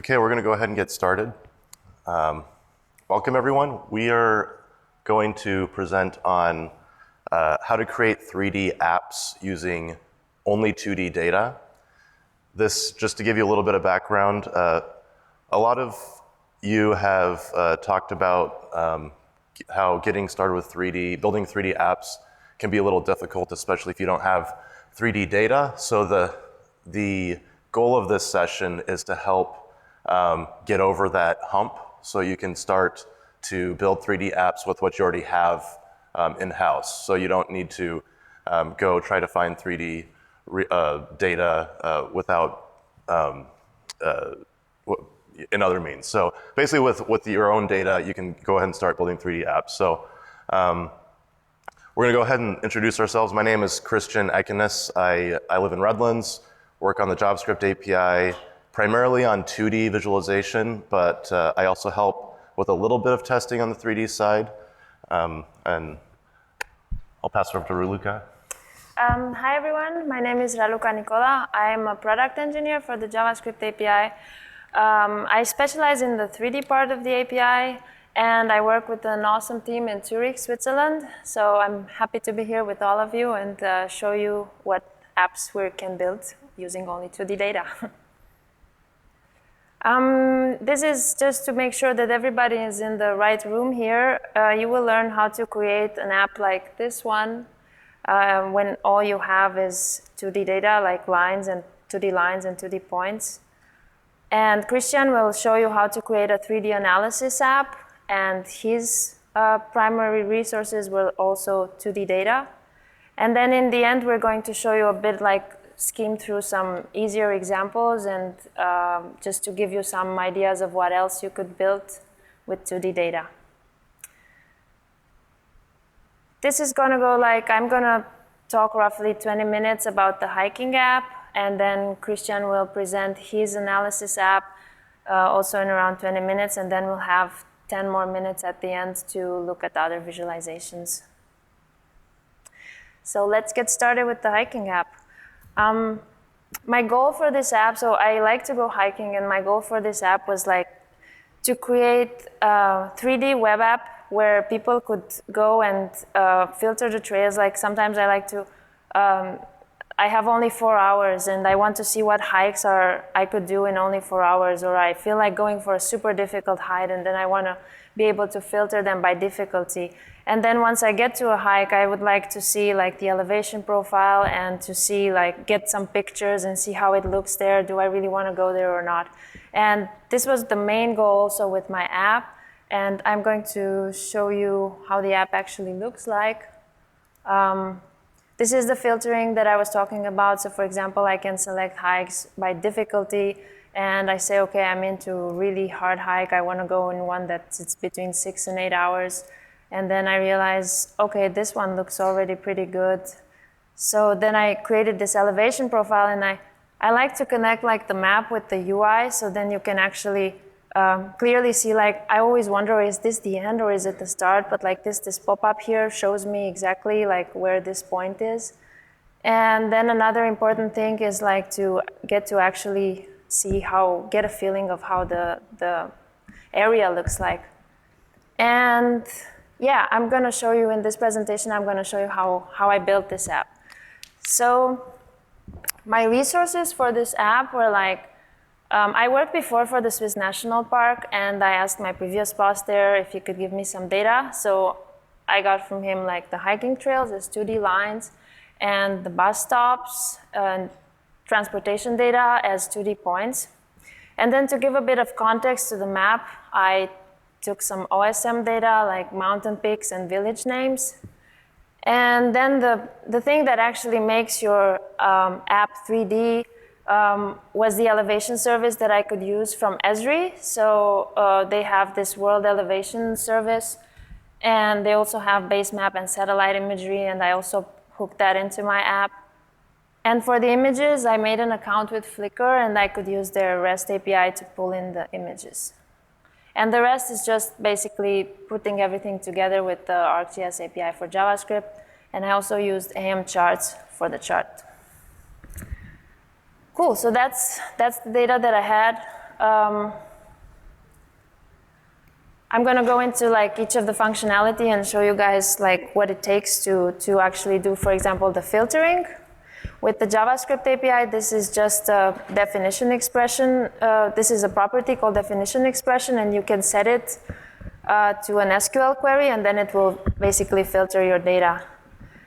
Okay, we're going to go ahead and get started. Welcome, everyone. We are going to present on how to create 3D apps using only 2D data. This, just to give you a little bit of background, a lot of you have talked about how getting started with 3D, building 3D apps can be a little difficult, especially if you don't have 3D data. So the goal of this session is to help get over that hump so you can start to build 3D apps with what you already have in-house. So you don't need to go try to find 3D data without in other means. So basically with your own data, you can go ahead and start building 3D apps. So we're gonna go ahead and introduce ourselves. My name is Christian Ekenes. I live in Redlands, work on the JavaScript API, primarily on 2D visualization, but I also help with a little bit of testing on the 3D side. And I'll pass it over to Raluca. Hi everyone, my name is Raluca Nicola. I'm a product engineer for the JavaScript API. I specialize in the 3D part of the API, and I work with an awesome team in Zurich, Switzerland. So I'm happy to be here with all of you and show you what apps we can build using only 2D data. This is just to make sure that everybody is in the right room here. You will learn how to create an app like this one when all you have is 2D data, like lines and 2D points. And Christian will show you how to create a 3D analysis app, and his primary resources were also 2D data. And then in the end, we're going to show you a bit like skim through some easier examples and just to give you some ideas of what else you could build with 2D data. This is gonna go like, I'm gonna talk roughly 20 minutes about the hiking app, and then Christian will present his analysis app also in around 20 minutes, and then we'll have 10 more minutes at the end to look at other visualizations. So let's get started with the hiking app. My goal for this app, so I like to go hiking, and my goal for this app was like to create a 3D web app where people could go and filter the trails. Like sometimes I like to, I have only 4 hours and I want to see what hikes I could do in only 4 hours, or I feel like going for a super difficult hike and then I want to be able to filter them by difficulty. And then once I get to a hike, I would like to see like the elevation profile and to see like get some pictures and see how it looks there. Do I really want to go there or not? And this was the main goal also with my app. And I'm going to show you how the app actually looks like. This is the filtering that I was talking about. So for example, I can select hikes by difficulty, and I say, okay, I'm into a really hard hike. I want to go in one that's between 6 and 8 hours. And then I realize, okay, this one looks already pretty good. So then I created this elevation profile, and I like to connect like the map with the UI, so then you can actually clearly see, like, I always wonder, is this the end or is it the start? But like this pop-up here shows me exactly like where this point is. And then another important thing is like to get to actually see get a feeling of how the area looks like. And yeah, I'm gonna show you in this presentation, I'm gonna show you how I built this app. So my resources for this app were like, I worked before for the Swiss National Park, and I asked my previous boss there if he could give me some data. So I got from him like the hiking trails as 2D lines, and the bus stops and transportation data as 2D points. And then to give a bit of context to the map, I took some OSM data like mountain peaks and village names. And then the thing that actually makes your app 3D was the elevation service that I could use from Esri. So they have this world elevation service, and they also have base map and satellite imagery, and I also hooked that into my app. And for the images, I made an account with Flickr, and I could use their REST API to pull in the images. And the rest is just basically putting everything together with the ArcGIS API for JavaScript, and I also used AM charts for the chart. Cool, so that's the data that I had. I'm going to go into like each of the functionality and show you guys like what it takes to actually do, for example, the filtering. With the JavaScript API, this is just a definition expression. This is a property called definition expression, and you can set it to an SQL query, and then it will basically filter your data.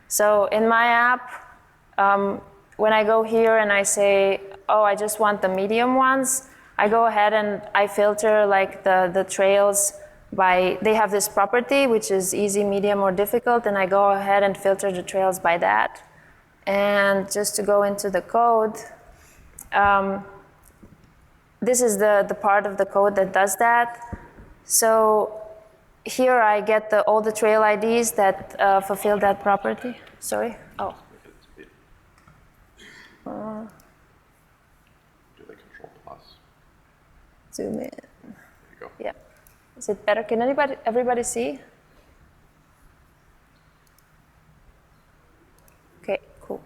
So in my app, when I go here and I say, oh, I just want the medium ones, I go ahead and I filter like the trails by, they have this property which is easy, medium, or difficult, and I go ahead and filter the trails by that. And just to go into the code, this is the part of the code that does that. So here I get all the trail IDs that fulfill that property. Sorry? Oh. Do the control plus. Zoom in. There you go. Yeah. Is it better? Can everybody see? Okay, cool.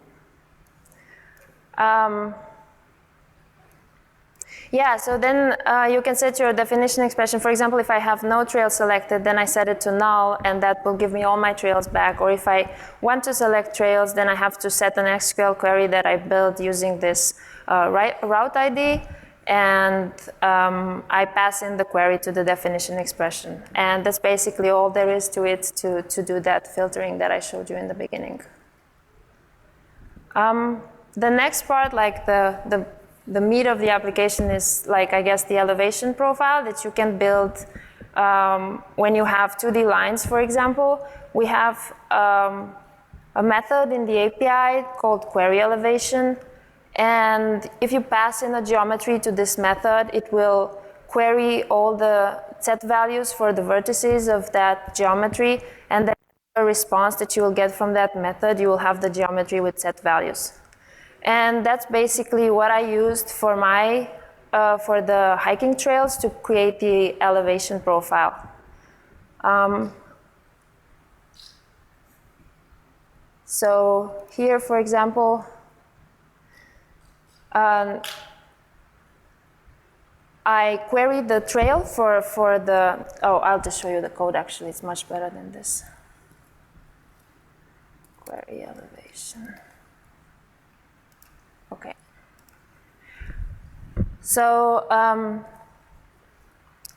Yeah, so then you can set your definition expression. For example, if I have no trail selected, then I set it to null, and that will give me all my trails back. Or if I want to select trails, then I have to set an SQL query that I built using this route ID, and I pass in the query to the definition expression. And that's basically all there is to it to do that filtering that I showed you in the beginning. The next part, like the meat of the application, is like, I guess, the elevation profile that you can build when you have 2D lines, for example. We have a method in the API called query elevation. And if you pass in a geometry to this method, it will query all the set values for the vertices of that geometry. And then a response that you will get from that method, you will have the geometry with set values. And that's basically what I used for for the hiking trails to create the elevation profile. So here, for example, I queried the trail for the, oh, I'll just show you the code actually, it's much better than this. Query elevation. Okay. So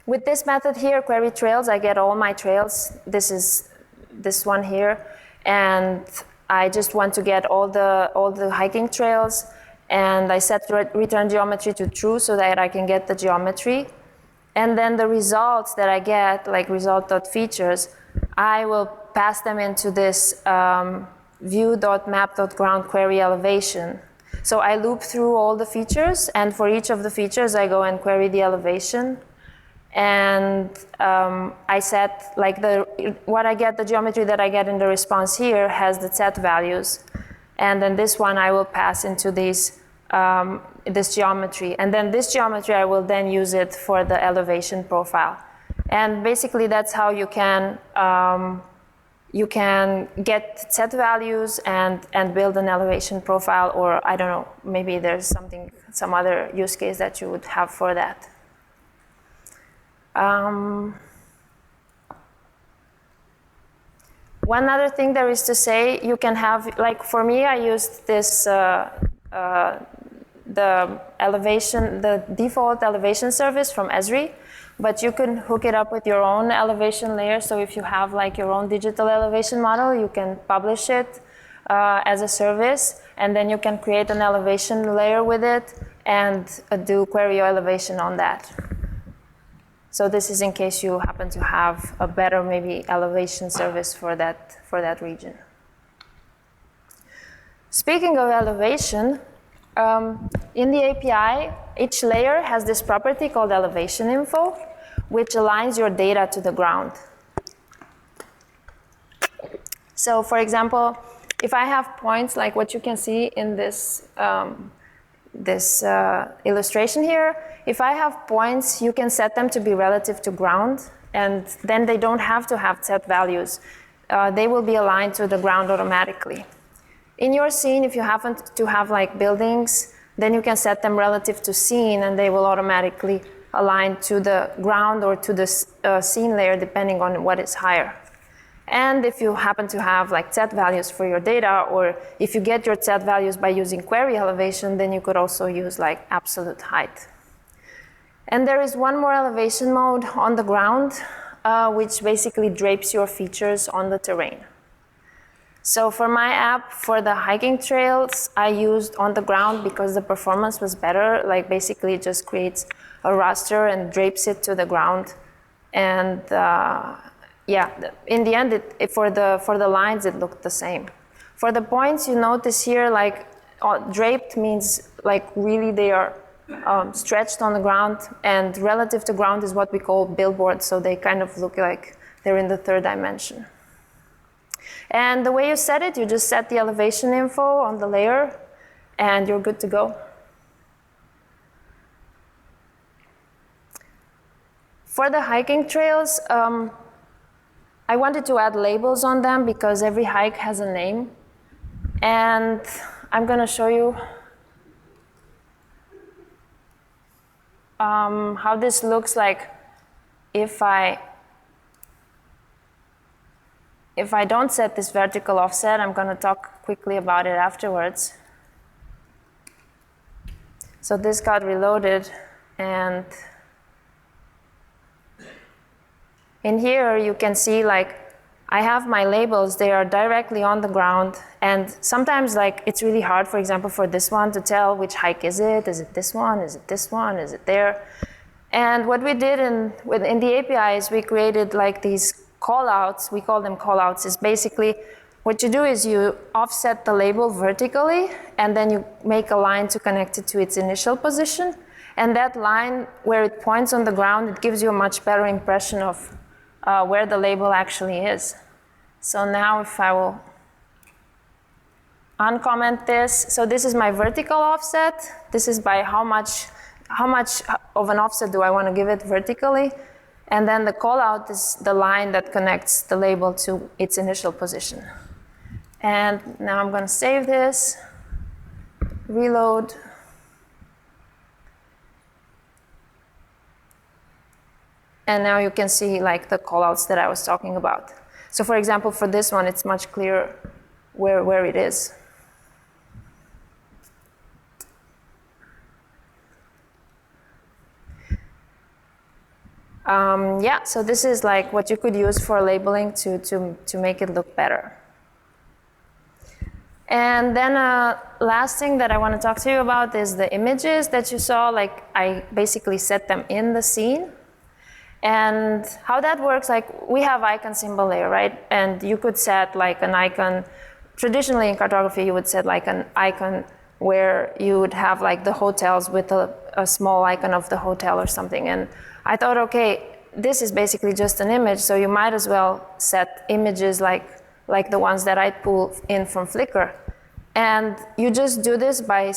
with this method here, query trails, I get all my trails. This is this one here, and I just want to get all the hiking trails, and I set return geometry to true so that I can get the geometry. And then the results that I get, like result.features, I will pass them into this view.map.ground query elevation. So I loop through all the features, and for each of the features I go and query the elevation. And I set, like, what I get, the geometry that I get in the response here has the set values. And then this one I will pass into this geometry. And then this geometry I will then use it for the elevation profile. And basically that's how you can get set values and build an elevation profile, or I don't know, maybe there's some other use case that you would have for that. One other thing there is to say, you can have, like for me, I used this, the default elevation service from Esri, but you can hook it up with your own elevation layer. So if you have like your own digital elevation model, you can publish it as a service, and then you can create an elevation layer with it and do query elevation on that. So this is in case you happen to have a better maybe elevation service for that region. Speaking of elevation, in the API, each layer has this property called elevation info, which aligns your data to the ground. So for example, if I have points like what you can see in this illustration here, if I have points, you can set them to be relative to ground, and then they don't have to have set values. They will be aligned to the ground automatically. In your scene, if you happen to have like buildings, then you can set them relative to scene, and they will automatically aligned to the ground or to the scene layer, depending on what is higher. And if you happen to have like set values for your data, or if you get your set values by using query elevation, then you could also use like absolute height. And there is one more elevation mode on the ground, which basically drapes your features on the terrain. So for my app, for the hiking trails, I used on the ground because the performance was better. Like basically it just creates a raster and drapes it to the ground. And yeah, in the end, for the lines, it looked the same. For the points, you notice here, like draped means like really they are stretched on the ground, and relative to ground is what we call billboards, so they kind of look like they're in the third dimension. And the way you set it, you just set the elevation info on the layer, and you're good to go. For the hiking trails, I wanted to add labels on them because every hike has a name. And I'm going to show you how this looks like if I don't set this vertical offset. I'm going to talk quickly about it afterwards. So this got reloaded, and in here you can see like I have my labels. They are directly on the ground, and sometimes like it's really hard, for example, for this one to tell which hike is it. Is it this one? Is it this one? Is it there? And what we did in the API is we created like these callouts. We call them callouts. Is basically what you do is you offset the label vertically, and then you make a line to connect it to its initial position. And that line, where it points on the ground, it gives you a much better impression of where the label actually is. So now if I will uncomment this, so this is my vertical offset. This is by how much of an offset do I want to give it vertically. And then the callout is the line that connects the label to its initial position. And now I'm going to save this, reload. And now you can see like the callouts that I was talking about. So for example, for this one, it's much clearer where it is. Yeah, so this is like what you could use for labeling to make it look better. And then last thing that I want to talk to you about is the images that you saw. Like I basically set them in the scene. And how that works, like we have icon symbol layer, right? And you could set like an icon. Traditionally in cartography, you would set like an icon where you would have like the hotels with a small icon of the hotel or something. And I thought, okay, this is basically just an image, so you might as well set images like the ones that I pull in from Flickr. And you just do this by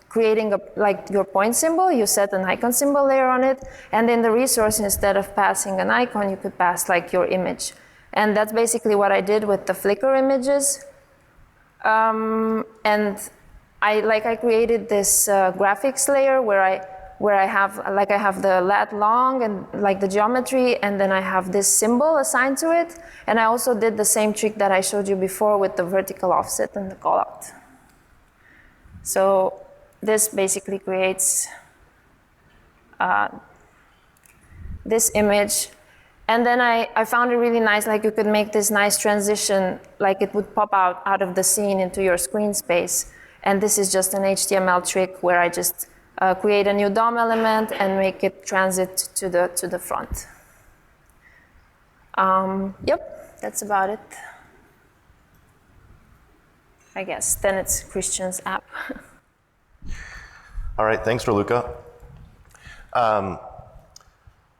creating like your point symbol. You set an icon symbol layer on it, and in the resource, instead of passing an icon, you could pass like your image. And that's basically what I did with the Flickr images. And I created this graphics layer where I have the lat long and like the geometry, and then I have this symbol assigned to it. And I also did the same trick that I showed you before with the vertical offset and the callout. So this basically creates this image. And then I found it really nice, like you could make this nice transition, like it would pop out of the scene into your screen space. And this is just an HTML trick where I just create a new DOM element and make it transit to the front. Yep, that's about it. I guess then it's Christian's app. All right, thanks, Raluca.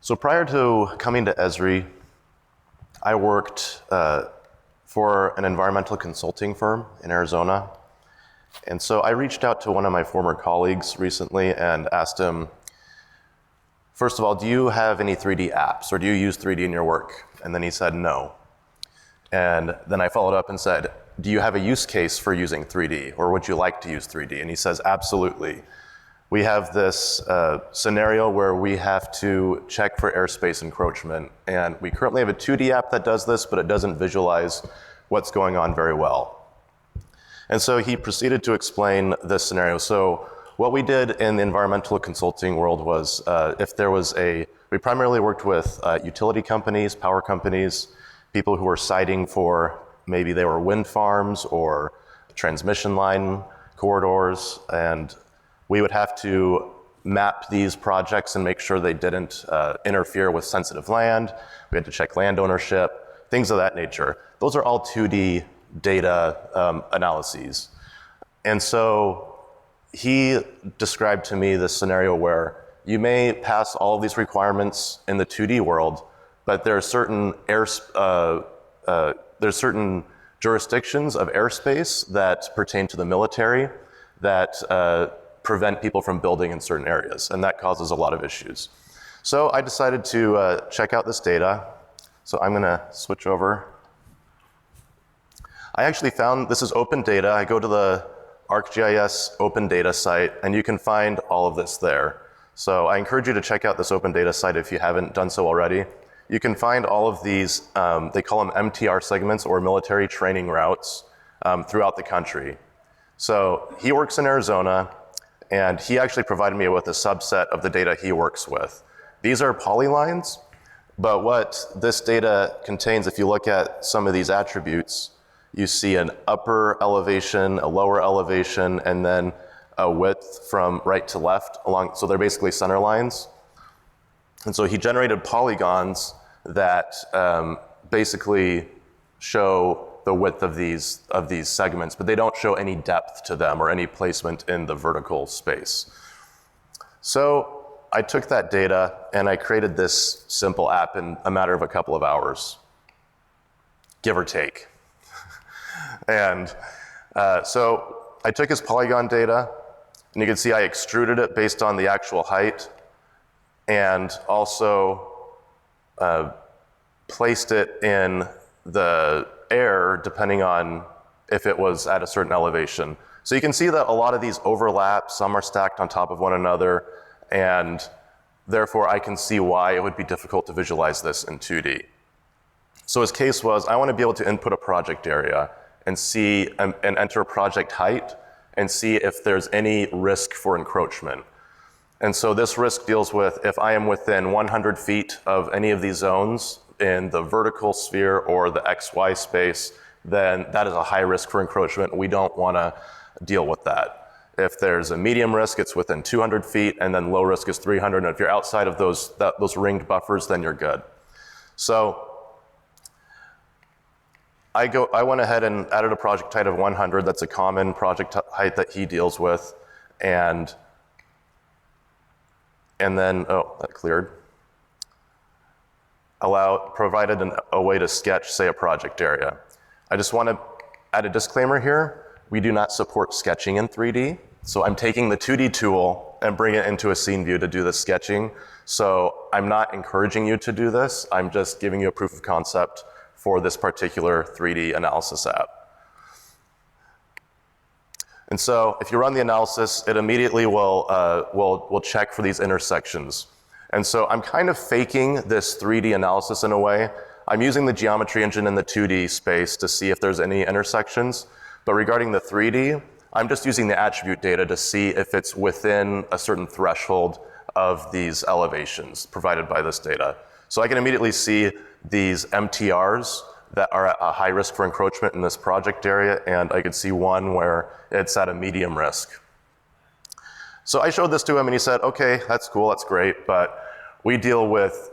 So prior to coming to Esri, I worked for an environmental consulting firm in Arizona. And so I reached out to one of my former colleagues recently and asked him, first of all, do you have any 3D apps, or do you use 3D in your work? And then he said no. And then I followed up and said, do you have a use case for using 3D, or would you like to use 3D? And he says, absolutely. we have this scenario where we have to check for airspace encroachment. And we currently have a 2D app that does this, but it doesn't visualize what's going on very well. And so he proceeded to explain this scenario. So what we did in the environmental consulting world was we primarily worked with utility companies, power companies, people who were siting for maybe they were wind farms or transmission line corridors, and we would have to map these projects and make sure they didn't interfere with sensitive land. We had to check land ownership, things of that nature. Those are all 2D data analyses. And so he described to me this scenario where you may pass all of these requirements in the 2D world, but there are certain there's certain jurisdictions of airspace that pertain to the military that prevent people from building in certain areas, and that causes a lot of issues. So I decided to check out this data. So I'm gonna switch over. I actually found, this is open data. I go to the ArcGIS open data site, and you can find all of this there. So I encourage you to check out this open data site if you haven't done so already. You can find all of these, they call them MTR segments or military training routes throughout the country. So he works in Arizona, and he actually provided me with a subset of the data he works with. These are polylines, but what this data contains, if you look at some of these attributes, you see an upper elevation, a lower elevation, and then a width from right to left along, so they're basically center lines. And so he generated polygons that basically show the width of these segments, but they don't show any depth to them or any placement in the vertical space. So I took that data and I created this simple app in a matter of a couple of hours, give or take. And so I took his polygon data, and you can see I extruded it based on the actual height, and also placed it in the air depending on if it was at a certain elevation. So you can see that a lot of these overlap, some are stacked on top of one another, and therefore I can see why it would be difficult to visualize this in 2D. So his case was, I want to be able to input a project area and see and enter project height and see if there's any risk for encroachment. And so this risk deals with if I am within 100 feet of any of these zones in the vertical sphere or the XY space, then that is a high risk for encroachment. We don't want to deal with that. If there's a medium risk, it's within 200 feet, and then low risk is 300. And if you're outside of those ringed buffers, then you're good. So I went ahead and added a project height of 100. That's a common project height that he deals with. And then, oh, that cleared. Provided a way to sketch, say, a project area. I just want to add a disclaimer here. We do not support sketching in 3D. So I'm taking the 2D tool and bring it into a scene view to do the sketching. So I'm not encouraging you to do this. I'm just giving you a proof of concept for this particular 3D analysis app. And so if you run the analysis, it immediately will check for these intersections. And so I'm kind of faking this 3D analysis in a way. I'm using the geometry engine in the 2D space to see if there's any intersections. But regarding the 3D, I'm just using the attribute data to see if it's within a certain threshold of these elevations provided by this data. So I can immediately see these MTRs that are at a high risk for encroachment in this project area, and I could see one where it's at a medium risk. So I showed this to him and he said, okay, that's cool, that's great, but we deal with,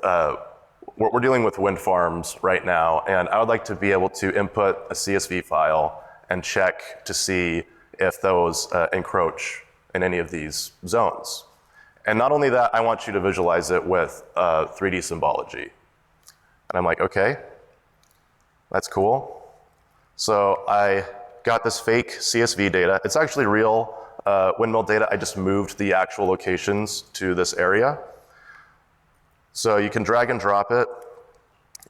we're dealing with wind farms right now, and I would like to be able to input a CSV file and check to see if those encroach in any of these zones. And not only that, I want you to visualize it with 3D symbology. And I'm like, okay, that's cool. So I got this fake CSV data. It's actually real windmill data. I just moved the actual locations to this area. So you can drag and drop it,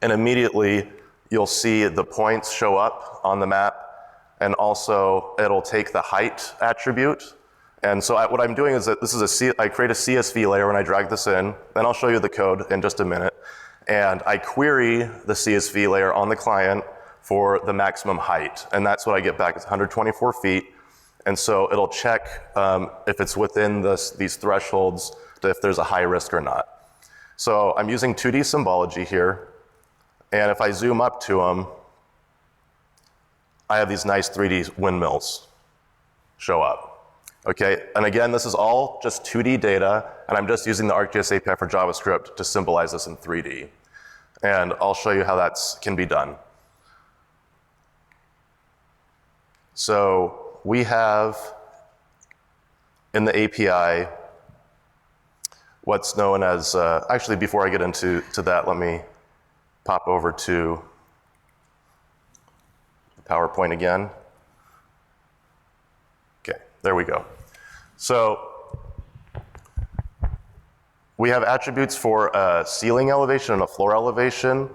and immediately you'll see the points show up on the map, and also it'll take the height attribute And so what I'm doing is that I create a CSV layer when I drag this in, then I'll show you the code in just a minute, and I query the CSV layer on the client for the maximum height, and that's what I get back. It's 124 feet, and so it'll check if it's within these thresholds, if there's a high risk or not. So I'm using 2D symbology here, and if I zoom up to them, I have these nice 3D windmills show up. Okay, and again, this is all just 2D data, and I'm just using the ArcGIS API for JavaScript to symbolize this in 3D. And I'll show you how that can be done. So we have in the API what's known as, actually before I get into that, let me pop over to PowerPoint again. Okay, there we go. So we have attributes for a ceiling elevation and a floor elevation.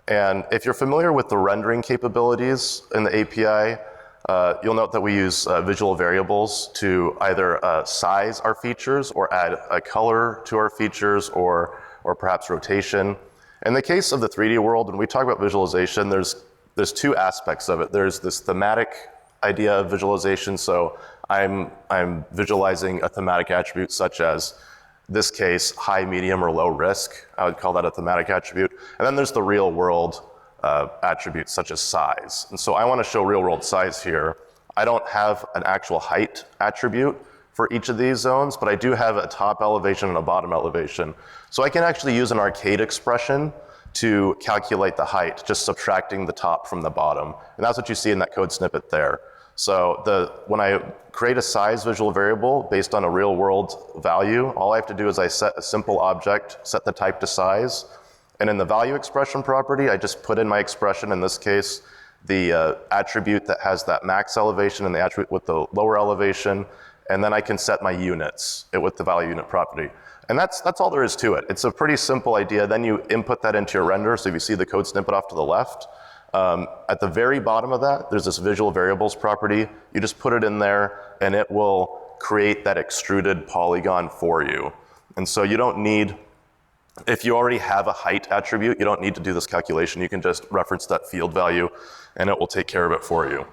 And if you're familiar with the rendering capabilities in the API, you'll note that we use visual variables to either size our features or add a color to our features or perhaps rotation. In the case of the 3D world, when we talk about visualization, there's two aspects of it. There's this thematic idea of visualization. So I'm visualizing a thematic attribute such as, this case, high, medium, or low risk. I would call that a thematic attribute. And then there's the real world attributes such as size. And so I want to show real world size here. I don't have an actual height attribute for each of these zones, but I do have a top elevation and a bottom elevation. So I can actually use an arcade expression to calculate the height, just subtracting the top from the bottom. And that's what you see in that code snippet there. So when I create a size visual variable based on a real world value, all I have to do is I set a simple object, set the type to size, and in the value expression property, I just put in my expression, in this case, the attribute that has that max elevation and the attribute with the lower elevation, and then I can set my units with the value unit property. And that's all there is to it. It's a pretty simple idea. Then you input that into your render. So if you see the code snippet off to the left, at the very bottom of that, there's this visual variables property. You just put it in there, and it will create that extruded polygon for you. And so you don't need, if you already have a height attribute, you don't need to do this calculation. You can just reference that field value, and it will take care of it for you.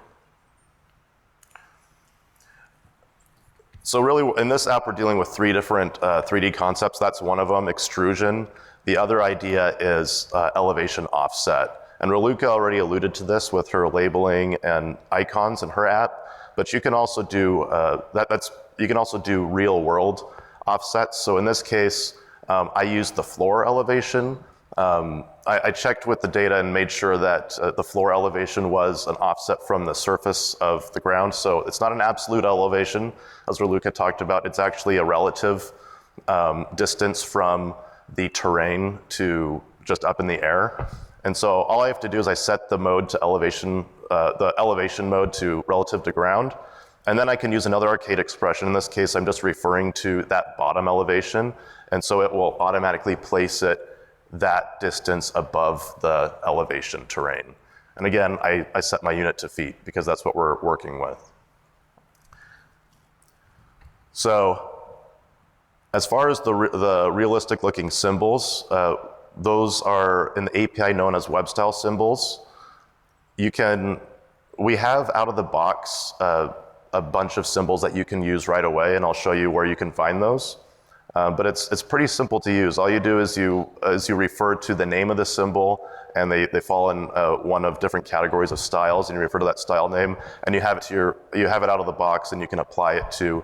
So really, in this app, we're dealing with three different 3D concepts. That's one of them, extrusion. The other idea is elevation offset. And Raluca already alluded to this with her labeling and icons in her app, but you can also do you can also do real world offsets. So in this case, I used the floor elevation. I checked with the data and made sure that the floor elevation was an offset from the surface of the ground. So it's not an absolute elevation, as Raluca talked about. It's actually a relative distance from the terrain to just up in the air. And so all I have to do is I set the mode to elevation, the elevation mode to relative to ground. And then I can use another arcade expression. In this case, I'm just referring to that bottom elevation. And so it will automatically place it that distance above the elevation terrain. And again, I set my unit to feet because that's what we're working with. So as far as the realistic looking symbols, those are in the API known as web style symbols. We have out of the box a bunch of symbols that you can use right away, and I'll show you where you can find those. But it's pretty simple to use. All you do is you refer to the name of the symbol, and they fall in one of different categories of styles, and you refer to that style name, and you have it out of the box, and you can apply it to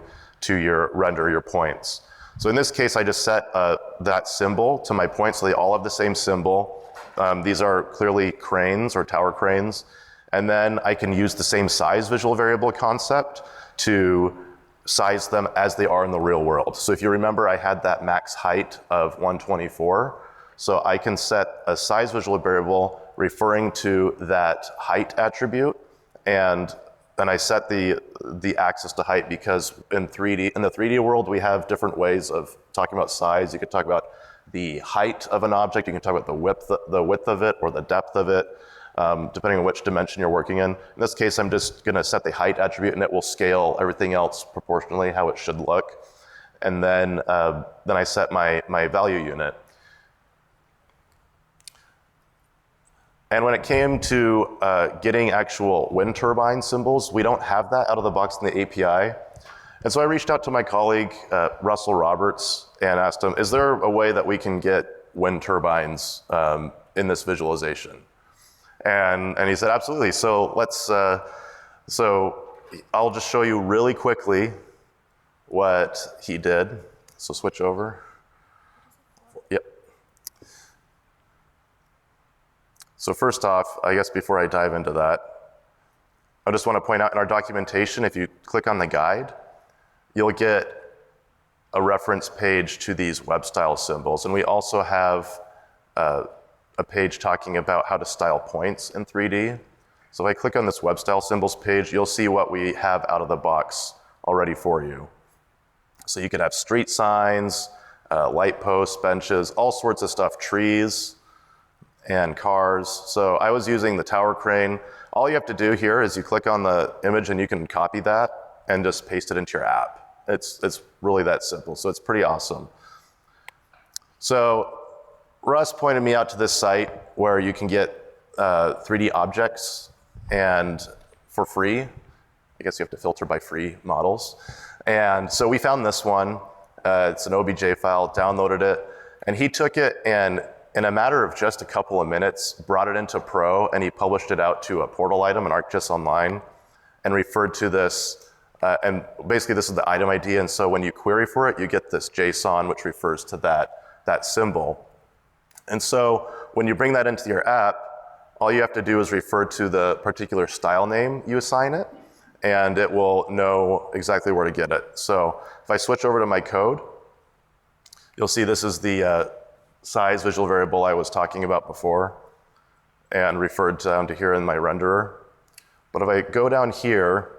your render, your points. So in this case, I just set that symbol to my points, so they all have the same symbol. These are clearly cranes or tower cranes. And then I can use the same size visual variable concept to size them as they are in the real world. So if you remember, I had that max height of 124. So I can set a size visual variable referring to that height attribute, and then I set the axis to height because in the 3D world, we have different ways of talking about size. You could talk about the height of an object. You can talk about the width of it or the depth of it. depending on which dimension you're working in. In this case, I'm just gonna set the height attribute and it will scale everything else proportionally how it should look. And then I set my value unit. And when it came to getting actual wind turbine symbols, we don't have that out of the box in the API. And so I reached out to my colleague, Russell Roberts, and asked him, is there a way that we can get wind turbines in this visualization? And he said, absolutely. So I'll just show you really quickly what he did. So switch over. Yep. So first off, I guess before I dive into that, I just want to point out in our documentation, if you click on the guide, you'll get a reference page to these web style symbols. And we also have a page talking about how to style points in 3D. So if I click on this web style symbols page, you'll see what we have out of the box already for you. So you could have street signs, light posts, benches, all sorts of stuff, trees and cars. So I was using the tower crane. All you have to do here is you click on the image and you can copy that and just paste it into your app. It's really that simple, so it's pretty awesome. So Russ pointed me out to this site where you can get 3D objects and for free. I guess you have to filter by free models. And so we found this one. It's an OBJ file, downloaded it, and he took it and in a matter of just a couple of minutes, brought it into Pro, and he published it out to a portal item in ArcGIS Online and referred to this, and basically this is the item ID, and so when you query for it, you get this JSON which refers to that symbol. And so when you bring that into your app, all you have to do is refer to the particular style name you assign it, and it will know exactly where to get it. So if I switch over to my code, you'll see this is the size visual variable I was talking about before and referred down to here in my renderer. But if I go down here,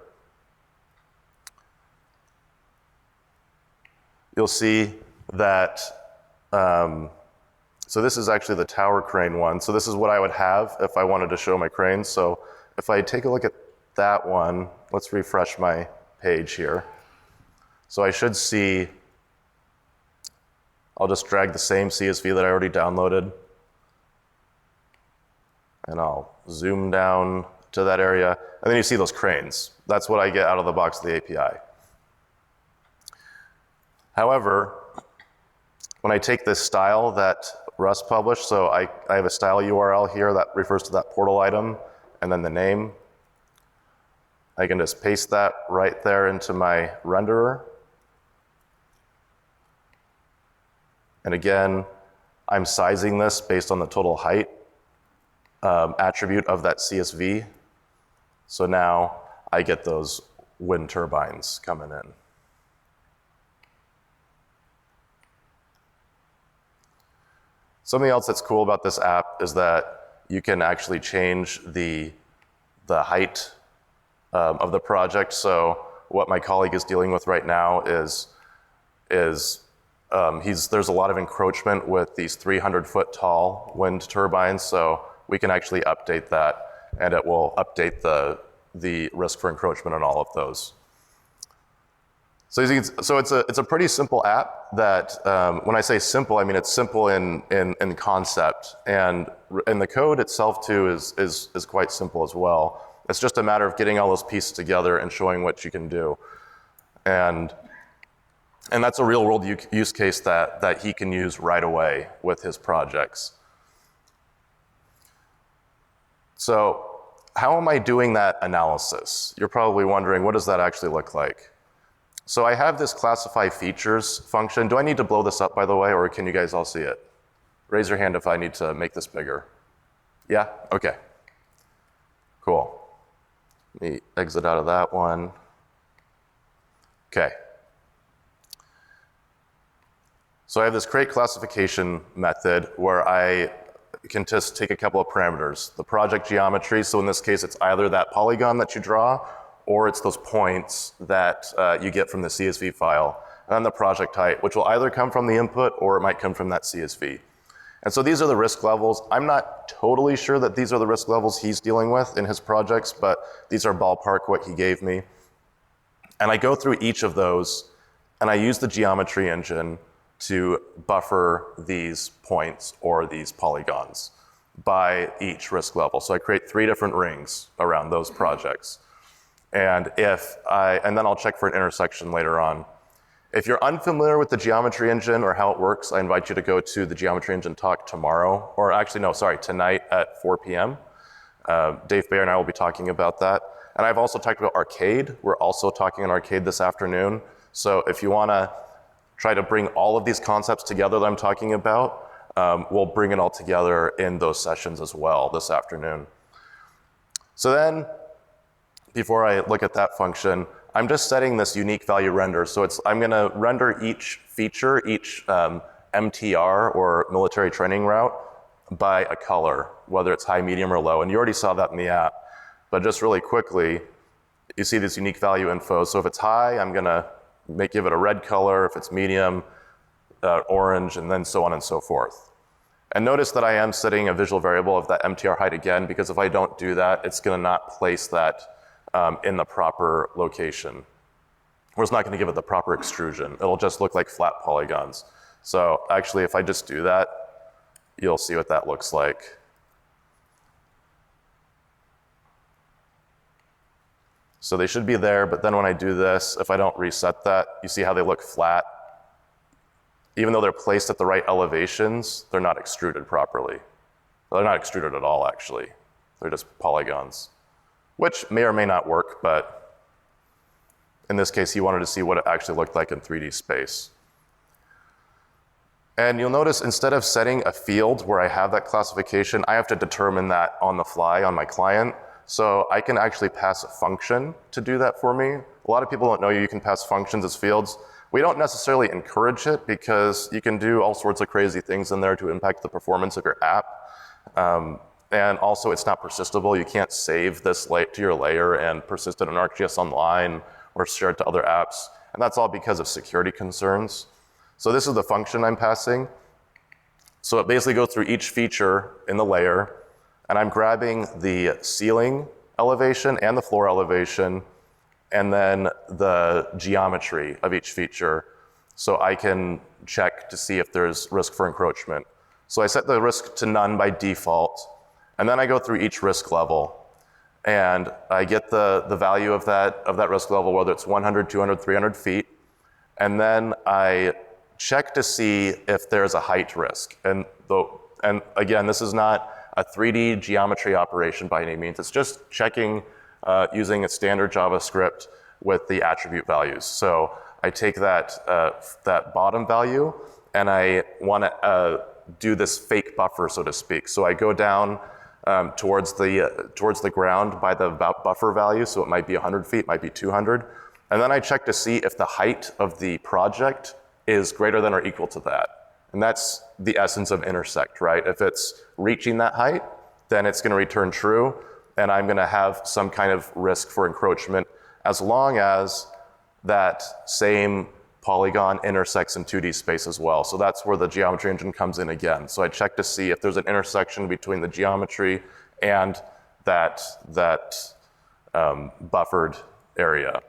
you'll see that, so this is actually the tower crane one. So this is what I would have if I wanted to show my cranes. So if I take a look at that one, let's refresh my page here. So I should see, I'll just drag the same CSV that I already downloaded, and I'll zoom down to that area, and then you see those cranes. That's what I get out of the box of the API. However, when I take this style that Russ published, so I have a style URL here that refers to that portal item, and then the name. I can just paste that right there into my renderer. And again, I'm sizing this based on the total height attribute of that CSV. So now I get those wind turbines coming in. Something else that's cool about this app is that you can actually change the height of the project. So what my colleague is dealing with right now is there's a lot of encroachment with these 300-foot tall wind turbines, so we can actually update that, and it will update the risk for encroachment on all of those. So it's a pretty simple app that, when I say simple, I mean it's simple in concept, and the code itself too is quite simple as well. It's just a matter of getting all those pieces together and showing what you can do. And that's a real world use case that he can use right away with his projects. So how am I doing that analysis? You're probably wondering, what does that actually look like? So I have this classify features function. Do I need to blow this up, by the way, or can you guys all see it? Raise your hand if I need to make this bigger. Yeah? Okay. Cool. Let me exit out of that one. Okay. So I have this create classification method where I can just take a couple of parameters. The project geometry, so in this case it's either that polygon that you draw or it's those points that you get from the CSV file. And then the project type, which will either come from the input or it might come from that CSV. And so these are the risk levels. I'm not totally sure that these are the risk levels he's dealing with in his projects, but these are ballpark what he gave me. And I go through each of those, and I use the geometry engine to buffer these points or these polygons by each risk level. So I create 3 different rings around those projects. And then I'll check for an intersection later on. If you're unfamiliar with the geometry engine or how it works, I invite you to go to the geometry engine talk tomorrow, or actually, no, sorry, tonight at 4 p.m. Dave Bayer and I will be talking about that. And I've also talked about Arcade. We're also talking on Arcade this afternoon. So if you want to try to bring all of these concepts together that I'm talking about, we'll bring it all together in those sessions as well this afternoon. So then, before I look at that function, I'm just setting this unique value render. So I'm going to render each feature, each MTR or military training route by a color, whether it's high, medium, or low. And you already saw that in the app. But just really quickly, you see this unique value info. So if it's high, I'm going to give it a red color. If it's medium, orange, and then so on and so forth. And notice that I am setting a visual variable of that MTR height again, because if I don't do that, it's going to not place that in the proper location. Or it's not going to give it the proper extrusion. It'll just look like flat polygons. So actually, if I just do that, you'll see what that looks like. So they should be there, but then when I do this, if I don't reset that, you see how they look flat? Even though they're placed at the right elevations, they're not extruded properly. Well, they're not extruded at all, actually. They're just polygons, which may or may not work, but in this case, he wanted to see what it actually looked like in 3D space. And you'll notice instead of setting a field where I have that classification, I have to determine that on the fly on my client. So I can actually pass a function to do that for me. A lot of people don't know you can pass functions as fields. We don't necessarily encourage it because you can do all sorts of crazy things in there to impact the performance of your app. And also it's not persistable. You can't save this to your layer and persist it in ArcGIS Online or share it to other apps. And that's all because of security concerns. So this is the function I'm passing. So it basically goes through each feature in the layer, and I'm grabbing the ceiling elevation and the floor elevation, and then the geometry of each feature, so I can check to see if there's risk for encroachment. So I set the risk to none by default, and then I go through each risk level, and I get the value of that risk level, whether it's 100, 200, 300 feet, and then I check to see if there's a height risk. And again, this is not a 3D geometry operation by any means. It's just checking using a standard JavaScript with the attribute values. So I take that bottom value and I want to do this fake buffer, so to speak. So I go down towards the ground by the buffer value. So it might be 100 feet, might be 200. And then I check to see if the height of the project is greater than or equal to that. And that's the essence of intersect, right? If it's reaching that height, then it's going to return true, and I'm going to have some kind of risk for encroachment as long as that same polygon intersects in 2D space as well. So that's where the geometry engine comes in again. So I check to see if there's an intersection between the geometry and that buffered area.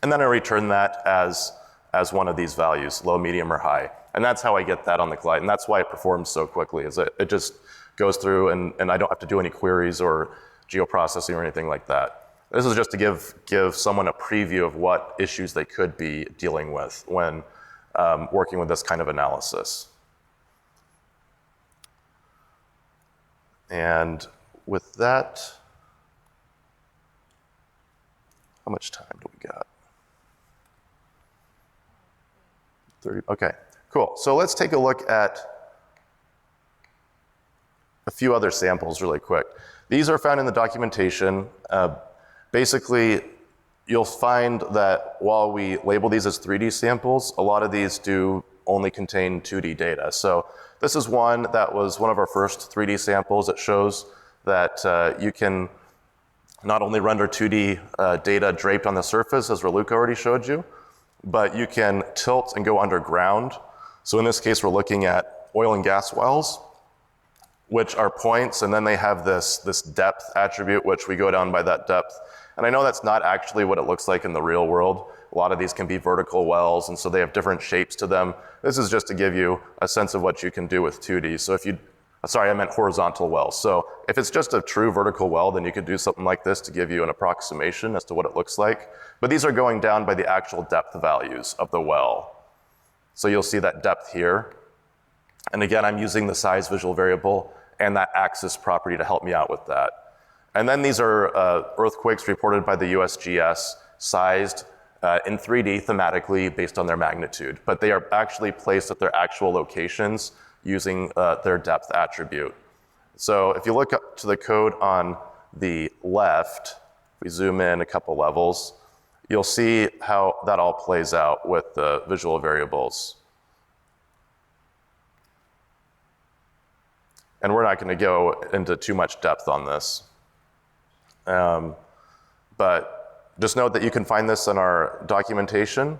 And then I return that as one of these values, low, medium, or high. And that's how I get that on the client. And that's why it performs so quickly, is it just goes through and I don't have to do any queries or geoprocessing or anything like that. This is just to give someone a preview of what issues they could be dealing with when working with this kind of analysis. And with that, how much time do we got? 30, okay, cool. So let's take a look at a few other samples really quick. These are found in the documentation. Basically, you'll find that while we label these as 3D samples, a lot of these do only contain 2D data. So this is one that was one of our first 3D samples. It shows that you can not only render 2D data draped on the surface, as Raluca already showed you, but you can tilt and go underground. So in this case, we're looking at oil and gas wells, which are points, and then they have this depth attribute, which we go down by that depth. And I know that's not actually what it looks like in the real world. A lot of these can be vertical wells, and so they have different shapes to them. This is just to give you a sense of what you can do with 2D. So if you, sorry, I meant horizontal wells. So if it's just a true vertical well, then you could do something like this to give you an approximation as to what it looks like. But these are going down by the actual depth values of the well. So you'll see that depth here. And again, I'm using the size visual variable and that axis property to help me out with that. And then these are earthquakes reported by the USGS, sized in 3D thematically based on their magnitude, but they are actually placed at their actual locations using their depth attribute. So if you look up to the code on the left, we zoom in a couple levels, you'll see how that all plays out with the visual variables. And we're not going to go into too much depth on this. But just note that you can find this in our documentation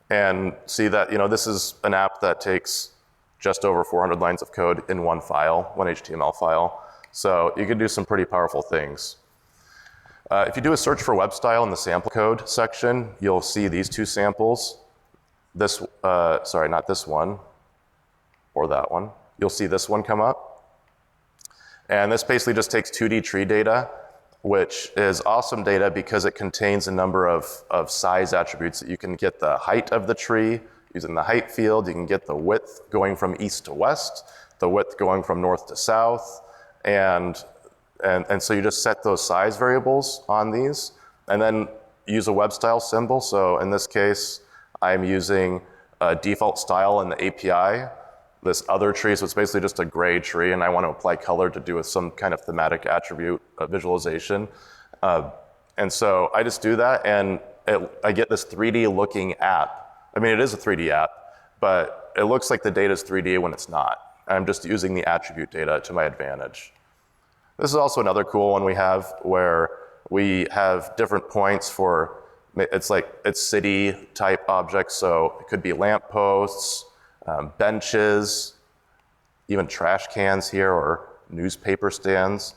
and see that, this is an app that takes just over 400 lines of code in one file, one HTML file. So you can do some pretty powerful things. If you do a search for web style in the sample code section, you'll see these two samples. This, sorry, not this one, or that one. You'll see this one come up. And this basically just takes 2D tree data, which is awesome data because it contains a number of size attributes that you can get the height of the tree using the height field. You can get the width going from east to west, the width going from north to south, and so you just set those size variables on these, and then use a web style symbol. So in this case, I'm using a default style in the API. This other tree, so it's basically just a gray tree, and I want to apply color to do with some kind of thematic attribute visualization. And so I just do that, and I get this 3D looking app. I mean, it is a 3D app, but it looks like the data is 3D when it's not. I'm just using the attribute data to my advantage. This is also another cool one we have where we have different points for, it's city type objects, so it could be lampposts, benches, even trash cans here, or newspaper stands.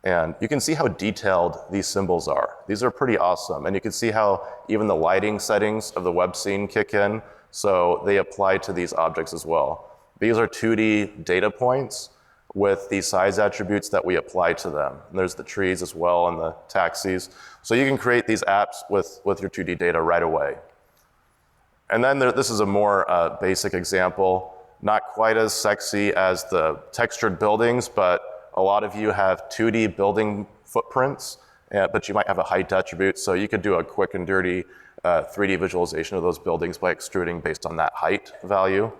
And you can see how detailed these symbols are. These are pretty awesome. And you can see how even the lighting settings of the web scene kick in, so they apply to these objects as well. These are 2D data points with the size attributes that we apply to them. And there's the trees as well and the taxis. So you can create these apps with your 2D data right away. And then this is a more basic example, not quite as sexy as the textured buildings, but a lot of you have 2D building footprints, but you might have a height attribute, so you could do a quick and dirty 3D visualization of those buildings by extruding based on that height value.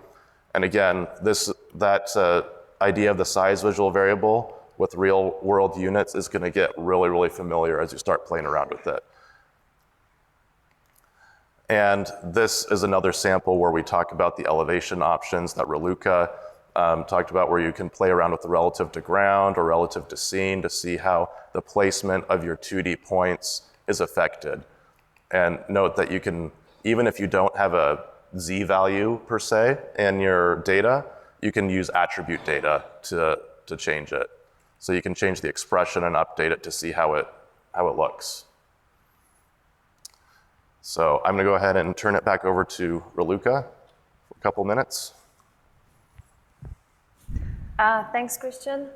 And again, that idea of the size visual variable with real world units is going to get really, really familiar as you start playing around with it. And this is another sample where we talk about the elevation options that Raluca talked about, where you can play around with the relative to ground or relative to scene to see how the placement of your 2D points is affected. And note that you can, even if you don't have a Z value per se in your data, you can use attribute data to change it. So you can change the expression and update it to see how it looks. So I'm going to go ahead and turn it back over to Raluca for a couple minutes. Thanks, Christian.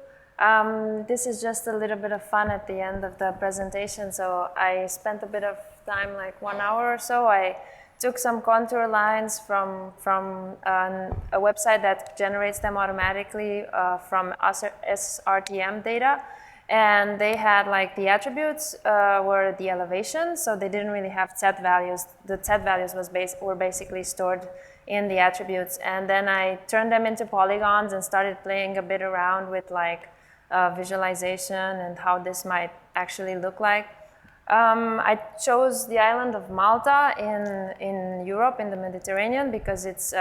This is just a little bit of fun at the end of the presentation. So I spent a bit of time, like 1 hour or so. I took some contour lines from a website that generates them automatically from SRTM data. And they had like the attributes were the elevation, so they didn't really have set values. The set values were basically stored in the attributes. And then I turned them into polygons and started playing a bit around with like visualization and how this might actually look like. I chose the island of Malta in Europe, in the Mediterranean, because it's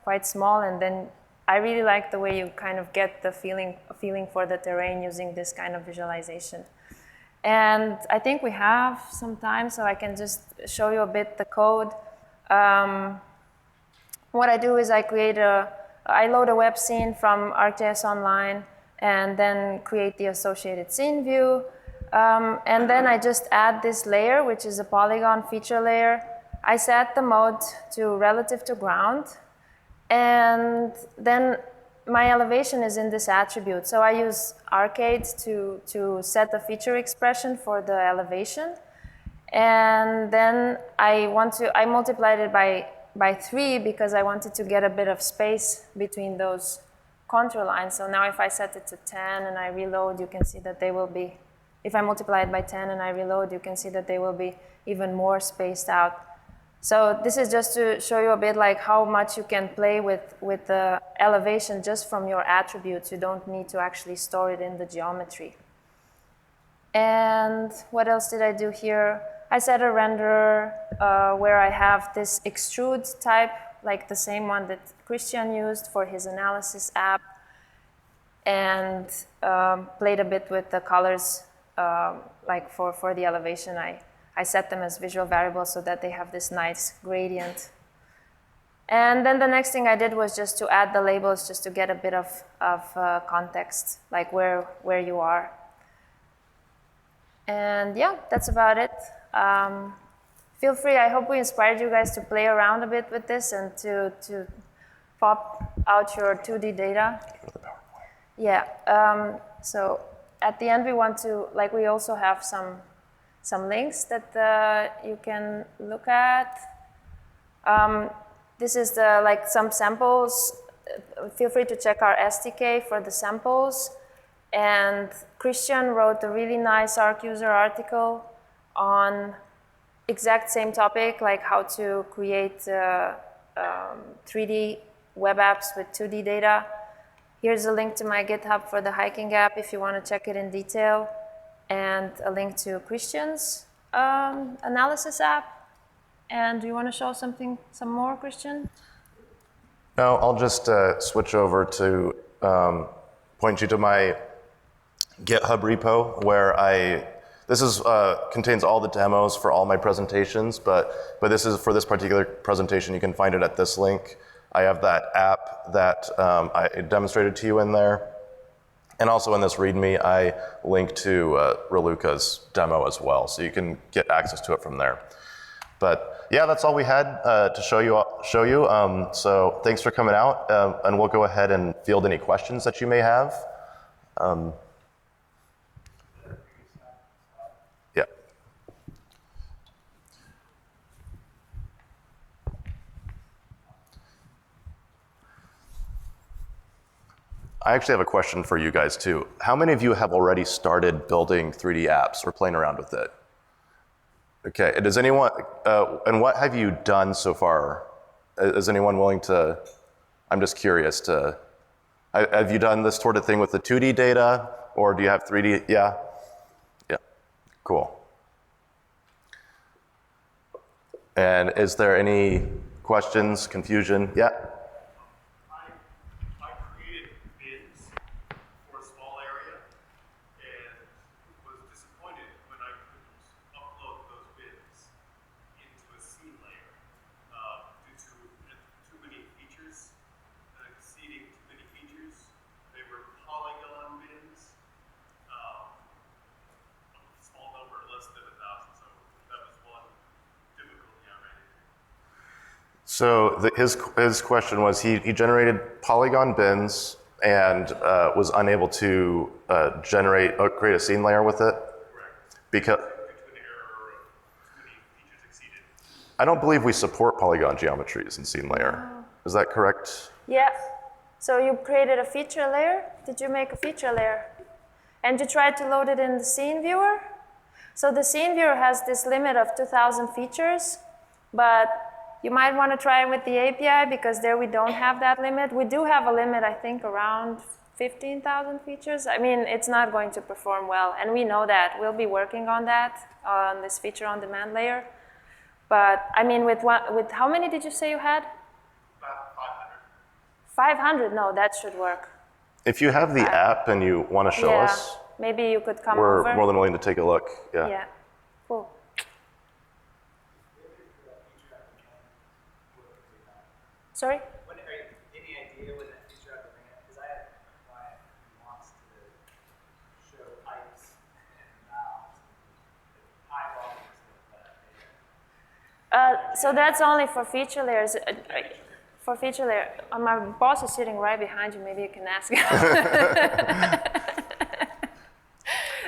quite small, and then I really like the way you kind of get the feeling for the terrain using this kind of visualization. And I think we have some time, so I can just show you a bit the code. What I do is I create a I load a web scene from ArcGIS Online and then create the associated scene view. And then I just add this layer, which is a polygon feature layer. I set the mode to relative to ground. And then my elevation is in this attribute. So I use Arcade to set the feature expression for the elevation. And then I multiplied it by 3 because I wanted to get a bit of space between those contour lines. So now if I set it to 10 and I reload, you can see that they will be, if I multiply it by 10 and I reload, you can see that they will be even more spaced out. So this is just to show you a bit like how much you can play with the elevation just from your attributes. You don't need to actually store it in the geometry. And what else did I do here? I set a renderer where I have this extrude type, like the same one that Christian used for his analysis app, and played a bit with the colors, like for the elevation. I set them as visual variables so that they have this nice gradient. And then the next thing I did was just to add the labels just to get a bit of context, like where you are. And yeah, that's about it. Feel free, I hope we inspired you guys to play around a bit with this and to pop out your 2D data. Yeah, so at the end we want to, like we also have some links that you can look at. This is like some samples. Feel free to check our SDK for the samples. And Christian wrote a really nice ArcUser article on exact same topic, like how to create 3D web apps with 2D data. Here's a link to my GitHub for the hiking app if you want to check it in detail, and a link to Christian's analysis app. And do you want to show some more, Christian? No, I'll just switch over to point you to my GitHub repo where this is contains all the demos for all my presentations, but this is for this particular presentation. You can find it at this link. I have that app that I demonstrated to you in there. And also in this README, I link to Raluca's demo as well, so you can get access to it from there. But yeah, that's all we had to show you. So thanks for coming out, and we'll go ahead and field any questions that you may have. Yeah. I actually have a question for you guys too. How many of you have already started building 3D apps or playing around with it? Okay, does anyone, and what have you done so far? Is anyone willing to, I'm just curious to, have you done this sort of thing with the 2D data, or do you have 3D? Yeah? Yeah, cool. And is there any questions, confusion? Yeah? I created bins for a small area and was disappointed when I couldn't upload those bins into a scene layer due to too many features, exceeding too many features. They were polygon bins, a small number, less than 1,000. So that was one difficulty I ran into. So his question was he generated polygon bins and was unable to create a scene layer with it? Correct. Because Due to an error of too many features exceeded. I don't believe we support polygon geometries in scene layer. Is that correct? Yeah. So you created a feature layer. Did you make a feature layer? And you tried to load it in the scene viewer? So the scene viewer has this limit of 2,000 features, but you might want to try it with the API because there we don't have that limit. We do have a limit, I think, around 15,000 features. I mean, it's not going to perform well, and we know that. We'll be working on that, on this feature on demand layer. But I mean, with how many did you say you had? About 500. 500? No, that should work. If you have the app and you want to show us, maybe you could come we're over. more than willing to take a look. Yeah. Yeah, cool. Sorry? Any idea when the So that's only for feature layers. For feature layer, my boss is sitting right behind you. Maybe you can ask.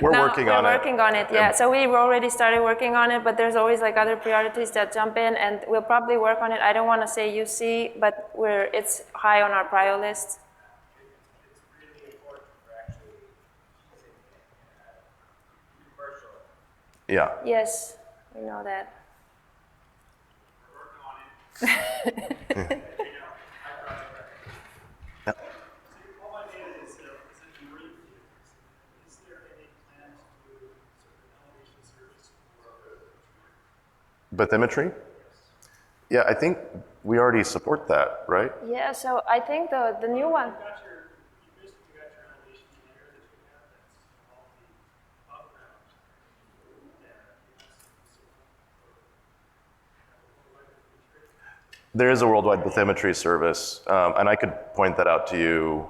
We're No, working on it. We're working on it, yeah. So we've already started working on it, but there's always like other priorities that jump in, and we'll probably work on it. I don't want to say UC, but it's high on our prior list. It's really important for actually using it in a commercial. Yeah. Yes, we know that. We're working on it. Yep. So all my data is essentially marine vehicles. Is there any plan to do sort of an elevation service for Bathymetry? Yeah, I think we already support that, right? Yeah, so I think the new one. you basically got your elevation layer that you have that's all the above ground data. There is a worldwide bathymetry service, and I could point that out to you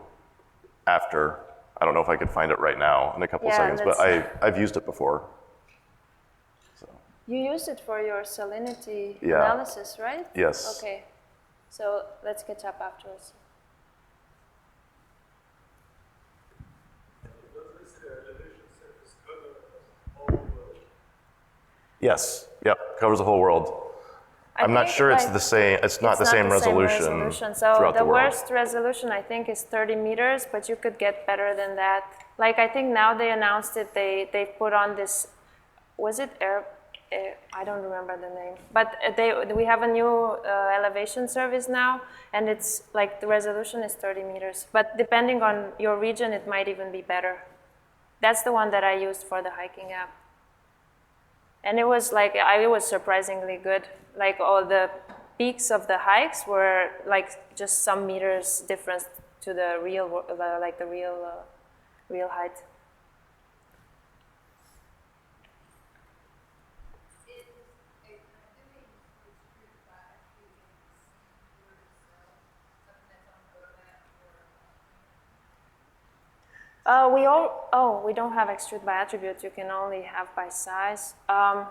after. I don't know if I could find it right now in a couple Yeah, seconds, but that's- I've used it before. So, You used it for your salinity Yeah. analysis, right? yes. Okay, so let's catch up afterwards. Does this elevation surface cover the whole world? Yes. Yep. Covers the whole world. I'm not think, sure it's like, the same. It's not the same resolution So throughout the the world. worst resolution I think is 30 meters, but you could get better than that. Like I think now they announced it. They put on this. Was it I don't remember the name, but we have a new elevation service now, and it's like the resolution is 30 meters. But depending on your region, it might even be better. That's the one that I used for the hiking app. And it was like, it was surprisingly good. Like all the peaks of the hikes were like just some meters difference to the real, like the real height. We don't have extrude by attribute. You can only have by size. I'm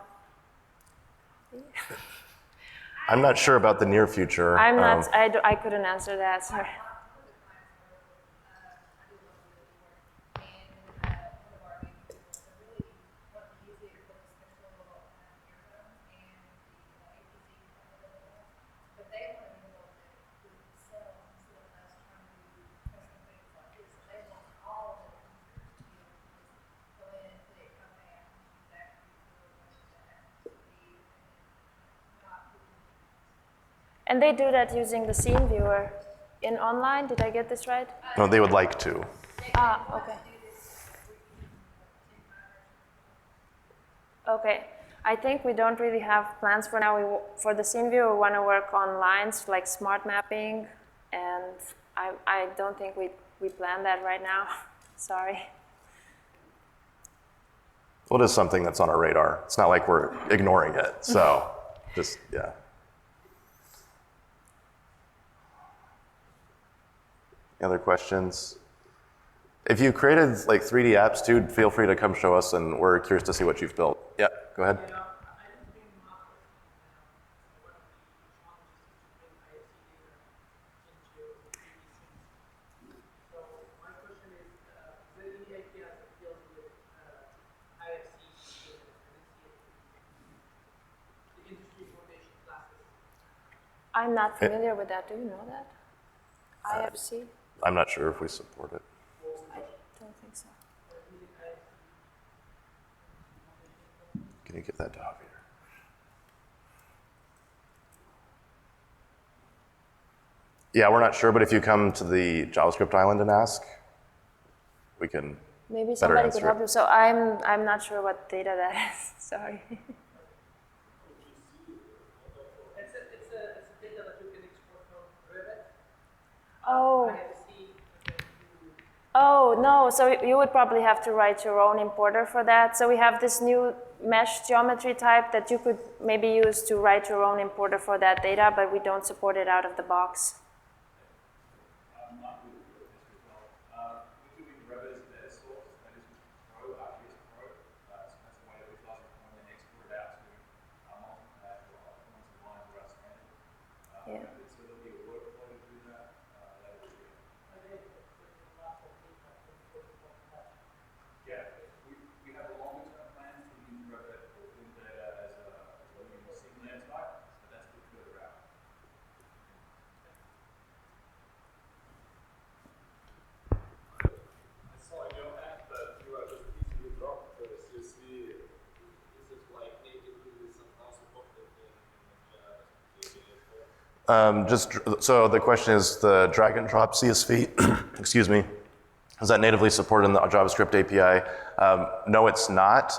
not sure about the near future. I'm not. I couldn't answer that. Sorry. And they do that using the scene viewer in online. Did I get this right? No, they would like to. Okay. Okay. I think we don't really have plans for now. For the scene viewer, we want to work on lines like smart mapping, and I don't think we plan that right now. Sorry. Well, it is something that's on our radar. It's not like we're ignoring it. So, just, yeah. Any other questions? If you created like 3D apps too, feel free to come show us, and we're curious to see what you've built. Yeah, go ahead. I'm not familiar with that. Do you know that? IFC? I'm not sure if we support it. I don't think so. Can you get that to Javier? Yeah, we're not sure, but if you come to the JavaScript island and ask, we can Maybe better somebody could answer help it. you. So I'm not sure what data that is. Sorry. It's a data that you can export from Revit. Oh. IFC, and then you Oh, no, so you would probably have to write your own importer for that. So we have this new mesh geometry type that you could maybe use to write your own importer for that data, but we don't support it out of the box. We're doing Revit as a data source, that is Pro, ArcGIS Pro. So that's the way that we feel like we can then export it out to multi-page or multi-line So the question is the drag and drop CSV, excuse me, is that natively supported in the JavaScript API? No, it's not.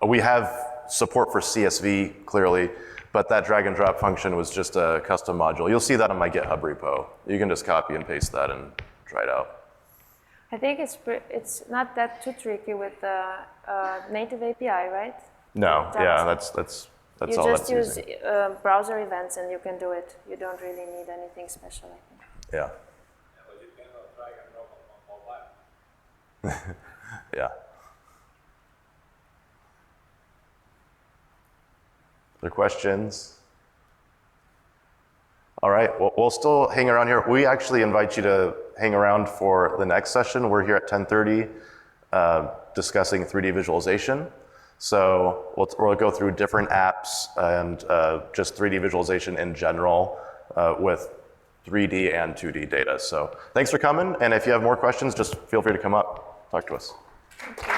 We have support for CSV clearly, but that drag and drop function was just a custom module. You'll see that on my GitHub repo. You can just copy and paste that and try it out. I think it's not that too tricky with the native API, right? No, yeah, that's You all just that's use using. browser events and you can do it. You don't really need anything special, I think. Yeah, But you cannot drag and drop on mobile. yeah. Other questions? All right, well, we'll still hang around here. We actually invite you to hang around for the next session. We're here at 10:30 discussing 3D visualization. So we'll go through different apps and just 3D visualization in general with 3D and 2D data. So thanks for coming, and if you have more questions, just feel free to come up, talk to us. Thank you.